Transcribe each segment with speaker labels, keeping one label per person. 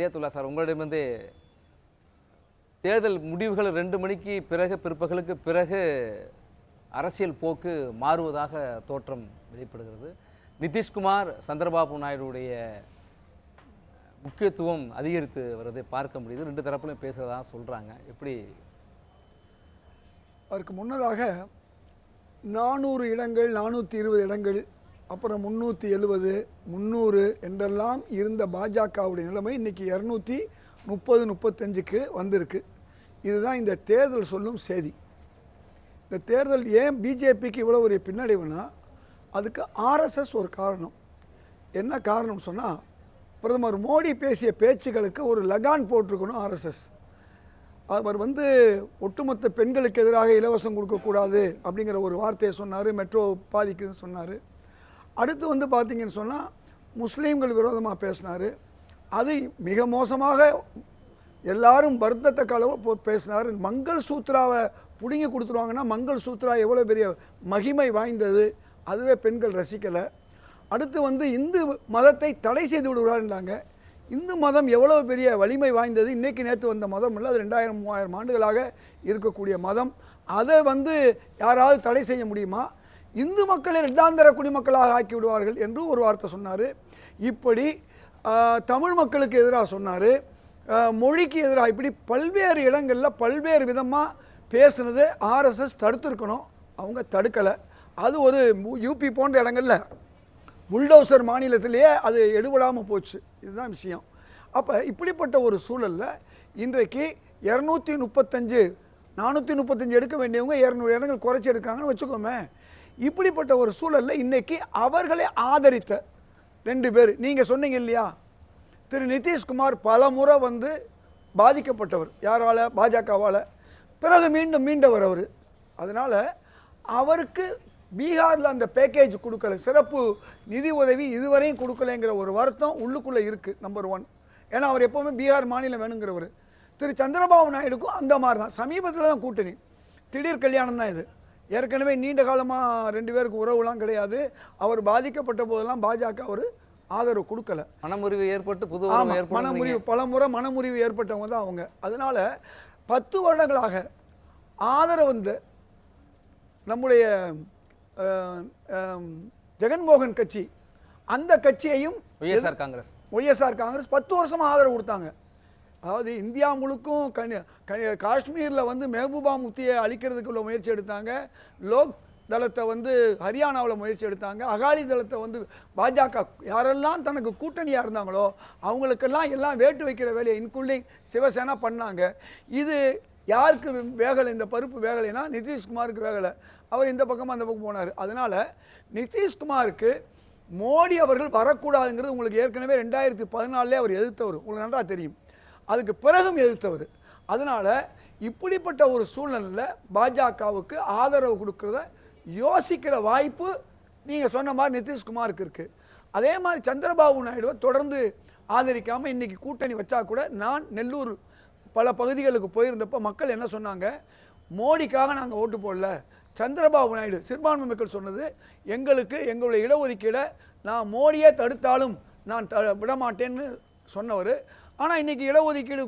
Speaker 1: Idhayathulla sir, உங்களிடமிருந்து தேர்தல் முடிவுகள் 2 மணிக்கு பிறகு, பிற்பகலுக்கு பிறகு அரசியல் போக்கு மாறுவதாக தோற்றம் வெளிப்படுகிறது. நிதிஷ்குமார், சந்திரபாபு நாயுடுடைய முக்கியத்துவம் அதிகரித்து வருவதை பார்க்க முடியுது. 2 தரப்புலையும் பேசுகிறதா சொல்கிறாங்க. எப்படி?
Speaker 2: அதற்கு முன்னதாக 400 இடங்கள், 420 இடங்கள், அப்புறம் 370, 300 என்றெல்லாம் இருந்த பாஜகவுடைய நிலைமை இன்றைக்கி 230-35க்கு வந்திருக்கு. இதுதான் இந்த தேர்தல் சொல்லும் செய்தி. இந்த தேர்தல் ஏன் பிஜேபிக்கு இவ்வளோ ஒரு பின்னடைவுனா, அதுக்கு ஆர்எஸ்எஸ் ஒரு காரணம். என்ன காரணம் சொன்னால், பிரதமர் மோடி பேசிய பேச்சுகளுக்கு ஒரு லகான் போட்டிருக்கணும் ஆர்எஸ்எஸ். அவர் ஒட்டுமொத்த பெண்களுக்கு எதிராக இலவசம் கொடுக்கக்கூடாது அப்படிங்கிற ஒரு வார்த்தையை சொன்னார். மெட்ரோ பாதிக்குதுன்னு சொன்னார். அடுத்து பார்த்தீங்கன்னு சொன்னால் முஸ்லீம்கள் விரோதமாக பேசினார். அது மிக மோசமாக எல்லாரும் வருத்தத்தக்க அளவு பேசினார். மங்கள் சூத்ராவை பிடுங்கி கொடுத்துருவாங்கன்னா மங்கள் சூத்ரா எவ்வளோ பெரிய மகிமை வாய்ந்தது, அதுவே பெண்கள் ரசிக்கலை. அடுத்து இந்து மதத்தை தடை செய்து விடுவாருன்றாங்க. இந்து மதம் எவ்வளோ பெரிய வலிமை வாய்ந்தது, இன்றைக்கி நேற்று வந்த மதம் இல்லை, அது 2000-3000 ஆண்டுகளாக இருக்கக்கூடிய மதம். அதை யாராவது தடை செய்ய முடியுமா? இந்து மக்களை இரண்டாந்தர குடிமக்களாக ஆக்கி விடுவார்கள் என்று ஒரு வார்த்தை சொன்னார். இப்படி தமிழ் மக்களுக்கு எதிராக சொன்னார், மொழிக்கு எதிராக, இப்படி பல்வேறு இடங்களில் பல்வேறு விதமாக பேசுனது ஆர்எஸ்எஸ் தடுத்துருக்கணும். அவங்க தடுக்கலை. அது ஒரு யூபி போன்ற இடங்களில் புல்டோசர் மாநிலத்திலேயே அது எடுபடாமல் போச்சு. இதுதான் விஷயம். அப்போ இப்படிப்பட்ட ஒரு சூழலில் இன்றைக்கு 435 எடுக்க வேண்டியவங்க 200 இடங்கள் குறைச்சி எடுக்காங்கன்னு வச்சுக்கோமே. இப்படிப்பட்ட ஒரு சூழலில் இன்றைக்கி அவர்களை ஆதரித்த 2 பேர், நீங்கள் சொன்னீங்க இல்லையா, திரு நிதிஷ்குமார் பல முறை பாதிக்கப்பட்டவர். யாரால்? பாஜகவால். பிறகு மீண்டவர் அவர். அதனால் அவருக்கு பீகாரில் அந்த பேக்கேஜ் கொடுக்கல, சிறப்பு நிதி உதவி இதுவரையும் கொடுக்கலைங்கிற ஒரு வருத்தம் உள்ளுக்குள்ளே இருக்குது. நம்பர் 1. ஏன்னா அவர் எப்போவுமே பீகார் மாநிலம் வேணுங்கிறவர். திரு சந்திரபாபு நாயுடுக்கும் அந்த மாதிரி தான். சமீபத்தில் தான் கூட்டணி, திடீர் கல்யாணம் தான் இது. ஏற்கனவே நீண்ட காலமாக 2 பேருக்கு உறவுலாம் கிடையாது. அவர் பாதிக்கப்பட்ட போதெல்லாம் பாஜக அவர் ஆதரவு கொடுக்கல.
Speaker 1: மனமுறிவு ஏற்பட்டு
Speaker 2: பல முறை மனமுறிவு ஏற்பட்டவங்க தான் அவங்க. அதனால் 10 வருடங்களாக ஆதரவு நம்முடைய ஜெகன்மோகன் கட்சி, அந்த கட்சியையும் ஒய்எஸ்ஆர் காங்கிரஸ் 10 வருஷமாக ஆதரவு கொடுத்தாங்க. அதாவது இந்தியா முழுக்கும் காஷ்மீரில் மெஹபூபா முஃப்தியை அழிக்கிறதுக்குள்ள முயற்சி எடுத்தாங்க. லோக் தளத்தை ஹரியானாவில் முயற்சி எடுத்தாங்க. அகாலி தளத்தை பாஜக யாரெல்லாம் தனக்கு கூட்டணியாக இருந்தாங்களோ அவங்களுக்கெல்லாம் எல்லாம் வேட்டு வைக்கிற வேலையை இன்க்ளூடிங் சிவசேனா பண்ணாங்க. இது யாருக்கு வேகலை? இந்த பருப்பு வேகலைன்னா நிதிஷ்குமாருக்கு வேகலை. அவர் இந்த பக்கமாக அந்த பக்கம் போனார். அதனால் நிதிஷ்குமாருக்கு மோடி அவர்கள் வரக்கூடாதுங்கிறது உங்களுக்கு ஏற்கனவே 2014 அவர் எதிர்த்தவர், உங்களுக்கு நன்றாக தெரியும். அதுக்கு பிறகும் எதிர்த்தவர். அதனால் இப்படிப்பட்ட ஒரு சூழ்நிலையில் பாஜகவுக்கு ஆதரவு கொடுக்குறத யோசிக்கிற வாய்ப்பு நீங்கள் சொன்ன மாதிரி நிதிஷ்குமாருக்கு இருக்குது. அதே மாதிரி சந்திரபாபு நாயுடுவை தொடர்ந்து ஆதரிக்காமல் இன்றைக்கி கூட்டணி வச்சா கூட, நான் நெல்லூர் பல பகுதிகளுக்கு போயிருந்தப்போ மக்கள் என்ன சொன்னாங்க, மோடிக்காக நாங்கள் ஓட்டு போடல, சந்திரபாபு நாயுடு சிறுபான்மை மக்கள் சொன்னது, எங்களுடைய இடஒதுக்கீடை நான் மோடியே தடுத்தாலும் நான் விடமாட்டேன்னு சொன்னவர். ஆனால் இன்றைக்கி இடஒதுக்கீடு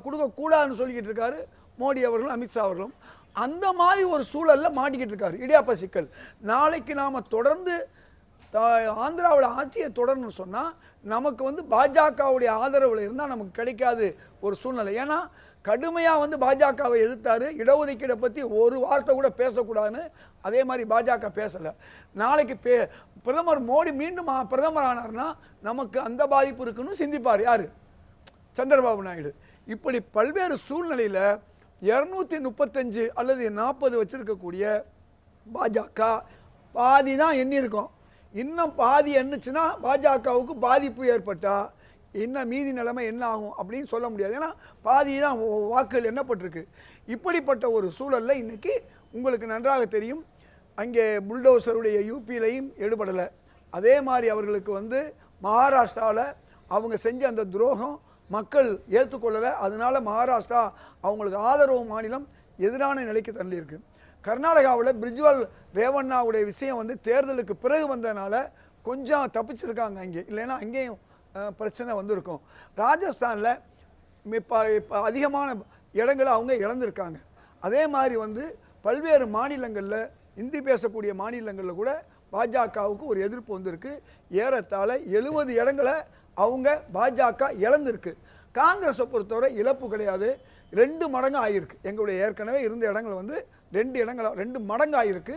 Speaker 2: கொடுக்கக்கூடாதுன்னு சொல்லிக்கிட்டு இருக்காரு மோடி அவர்களும் அமித்ஷா அவர்களும். அந்த மாதிரி ஒரு சூழலில் மாட்டிக்கிட்டு இருக்காரு. இடியாப்ப சிக்கல். நாளைக்கு நாம் தொடர்ந்து ஆந்திராவில் ஆட்சியை தொடரணும்னு சொன்னால் நமக்கு பாஜகவுடைய ஆதரவில் இருந்தால் நமக்கு கிடைக்காது ஒரு சூழ்நிலை. ஏன்னா கடுமையாக பாஜகவை எதிர்த்தார். இடஒதுக்கீடை பற்றி ஒரு வார்த்தை கூட பேசக்கூடாதுன்னு அதே மாதிரி பாஜக பேசலை. நாளைக்கு பிரதமர் மோடி மீண்டும் பிரதமர் ஆனார்னா நமக்கு அந்த பாதிப்பு இருக்குன்னு சிந்திப்பார் யார்? சந்திரபாபு நாயுடு. இப்படி பல்வேறு சூழ்நிலையில் 235 அல்லது 40 வச்சுருக்கக்கூடிய பாஜக பாதி தான் எண்ணியிருக்கோம். இன்னும் பாதி எண்ணுச்சுன்னா பாஜகவுக்கு பாதிப்பு ஏற்பட்டால் இன்னும் மீதி நிலைமை என்ன ஆகும் அப்படின்னு சொல்ல முடியாது. ஏன்னா பாதி தான் வாக்குகள் எண்ணப்பட்டிருக்கு. இப்படிப்பட்ட ஒரு சூழலில் இன்றைக்கி உங்களுக்கு நன்றாக தெரியும், அங்கே புல்டோசருடைய யூபியிலையும் எடுபடலை. அதே மாதிரி அவர்களுக்கு மகாராஷ்டிராவில் அவங்க செஞ்ச அந்த துரோகம் மக்கள் ஏற்றுக்கொள்ளலை. அதனால மகாராஷ்டிரா அவங்களுக்கு ஆதரவு மாநிலம் எதிரான நிலைக்கு தள்ளியிருக்கு. கர்நாடகாவில் பிரிஜ்வால் ரேவண்ணாவுடைய விஷயம் தேர்தலுக்கு பிறகு வந்ததுனால கொஞ்சம் தப்பிச்சிருக்காங்க அங்கே. இல்லைன்னா அங்கேயும் பிரச்சனை வந்திருக்கும். ராஜஸ்தானில் இப்போ அதிகமான இடங்களை அவங்க இழந்திருக்காங்க. அதே மாதிரி வந்து பல்வேறு மாநிலங்களில் இந்தி பேசக்கூடிய மாநிலங்களில் கூட பாஜகவுக்கு ஒரு எதிர்ப்பு வந்திருக்கு. ஏறத்தாழ 70 இடங்களை அவங்க பாஜக இழந்திருக்கு. காங்கிரஸை பொறுத்தவரை இழப்பு கிடையாது, 2 மடங்கு ஆகியிருக்கு. எங்களுடைய ஏற்கனவே இருந்த இடங்கள் வந்து 2 மடங்கு ஆகியிருக்கு.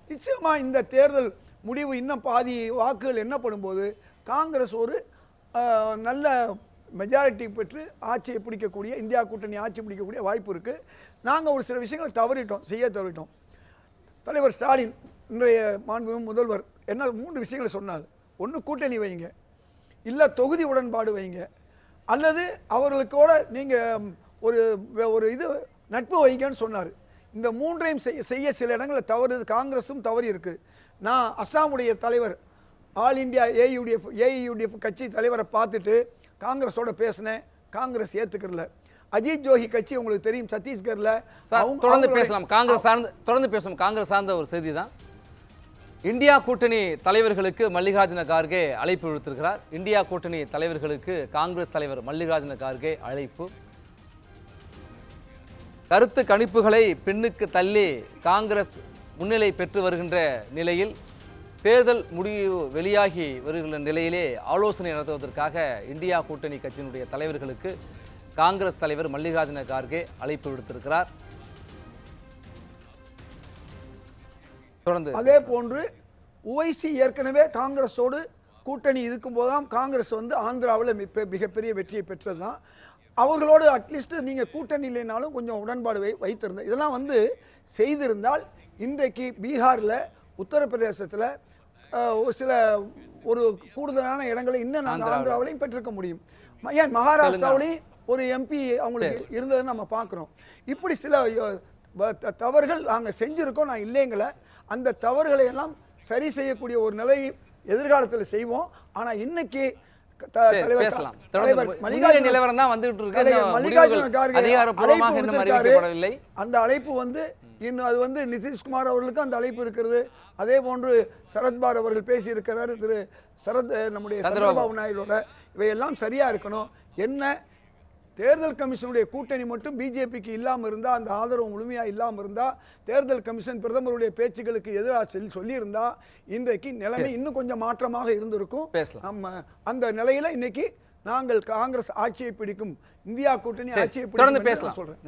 Speaker 2: நிச்சயமாக இந்த தேர்தல் முடிவு இன்னும் பாதி வாக்குகள் எண்ணப்படும்போது காங்கிரஸ் ஒரு நல்ல மெஜாரிட்டி பெற்று ஆட்சியை பிடிக்கக்கூடிய, இந்தியா கூட்டணி ஆட்சி பிடிக்கக்கூடிய வாய்ப்பு இருக்குது. நாங்கள் ஒரு சில விஷயங்களை செய்ய தவறிட்டோம். தலைவர் ஸ்டாலின் இன்றைய மாண்புமிகு முதல்வர் என்ன 3 விஷயங்களை சொன்னார். ஒன்று கூட்டணி வைங்க, இல்லை தொகுதி உடன்பாடு வைங்க, அல்லது அவர்களுக்கோட நீங்கள் ஒரு நட்பு வைங்கன்னு சொன்னார். இந்த 3ஐயும் செய்ய சில இடங்களில் காங்கிரஸும் தவறி இருக்குது. நான் அஸ்ஸாமுடைய தலைவர் ஆல் இந்தியா ஏயுடிஎஃப் கட்சி தலைவரை பார்த்துட்டு காங்கிரஸோட பேசினேன், காங்கிரஸ் ஏற்றுக்கல. அஜித் ஜோகி கட்சி உங்களுக்கு தெரியும் சத்தீஸ்கர்ல.
Speaker 1: தொடர்ந்து பேசலாம். காங்கிரஸ் சார்ந்த ஒரு செய்தி தான். இந்தியா கூட்டணி தலைவர்களுக்கு மல்லிகார்ஜுன கார்கே அழைப்பு விடுத்திருக்கிறார். இந்தியா கூட்டணி தலைவர்களுக்கு காங்கிரஸ் தலைவர் மல்லிகார்ஜுன கார்கே அழைப்பு. கருத்து கணிப்புகளை பின்னுக்கு தள்ளி காங்கிரஸ் முன்னிலை பெற்று வருகின்ற நிலையில், தேர்தல் முடிவு வெளியாகி வருகின்ற நிலையிலே ஆலோசனை நடத்துவதற்காக இந்தியா கூட்டணி கட்சியினுடைய தலைவர்களுக்கு காங்கிரஸ் தலைவர் மல்லிகார்ஜுன கார்கே அழைப்பு விடுத்திருக்கிறார். தொடர்ந்து
Speaker 2: அதே போன்று உவைசி ஏற்கனவே காங்கிரஸோடு கூட்டணி இருக்கும்போதுதான் காங்கிரஸ் வந்து ஆந்திராவில் மிகப்பெரிய வெற்றியை பெற்றது தான். அவர்களோடு அட்லீஸ்ட் நீங்கள் கூட்டணி இல்லைனாலும் கொஞ்சம் உடன்பாடு வைத்திருந்தேன். இதெல்லாம் வந்து செய்திருந்தால் இன்றைக்கு பீகாரில், உத்தரப்பிரதேசத்தில் சில ஒரு கூடுதலான இடங்களை இன்னும் நாங்கள் ஆந்திராவிலையும் பெற்றிருக்க முடியும். ஏன் மகாராஷ்டிராவிலையும் ஒரு எம்பி அவங்களுக்கு இருந்ததுன்னு நம்ம பார்க்குறோம். இப்படி சில தவறுகள் நாங்கள் செஞ்சுருக்கோம், நான் இல்லைங்கள. அந்த தவறுகளை எல்லாம் சரி செய்யக்கூடிய ஒரு நிலை எதிர்காலத்தில் செய்வோம். ஆனால் இன்னைக்கு அந்த அழைப்பு வந்து இன்னும் அது வந்து நிதிஷ்குமார் அவர்களுக்கு அந்த அழைப்பு இருக்கிறது. அதே போன்று சரத்பார் அவர்கள் பேசி இருக்கிறார், திரு நம்முடைய சந்திரபாபு நாயுடோட. இவையெல்லாம் சரியா இருக்கணும். என்ன தேர்தல் கமிஷனுடைய கூட்டணி மட்டும் பிஜேபிக்கு இல்லாமல் இருந்தால், அந்த ஆதரவு முழுமையாக இல்லாமல் இருந்தால், தேர்தல் கமிஷன் பிரதமருடைய பேச்சுகளுக்கு எதிராக சொல்லியிருந்தா இன்றைக்கு நிலைமை இன்னும் கொஞ்சம் மாற்றமாக இருந்திருக்கும். நம்ம அந்த நிலையில இன்னைக்கு நாங்கள் காங்கிரஸ் ஆட்சியை பிடிக்கும், இந்தியா கூட்டணி ஆட்சியை பிடிக்கும் சொல்றேன்.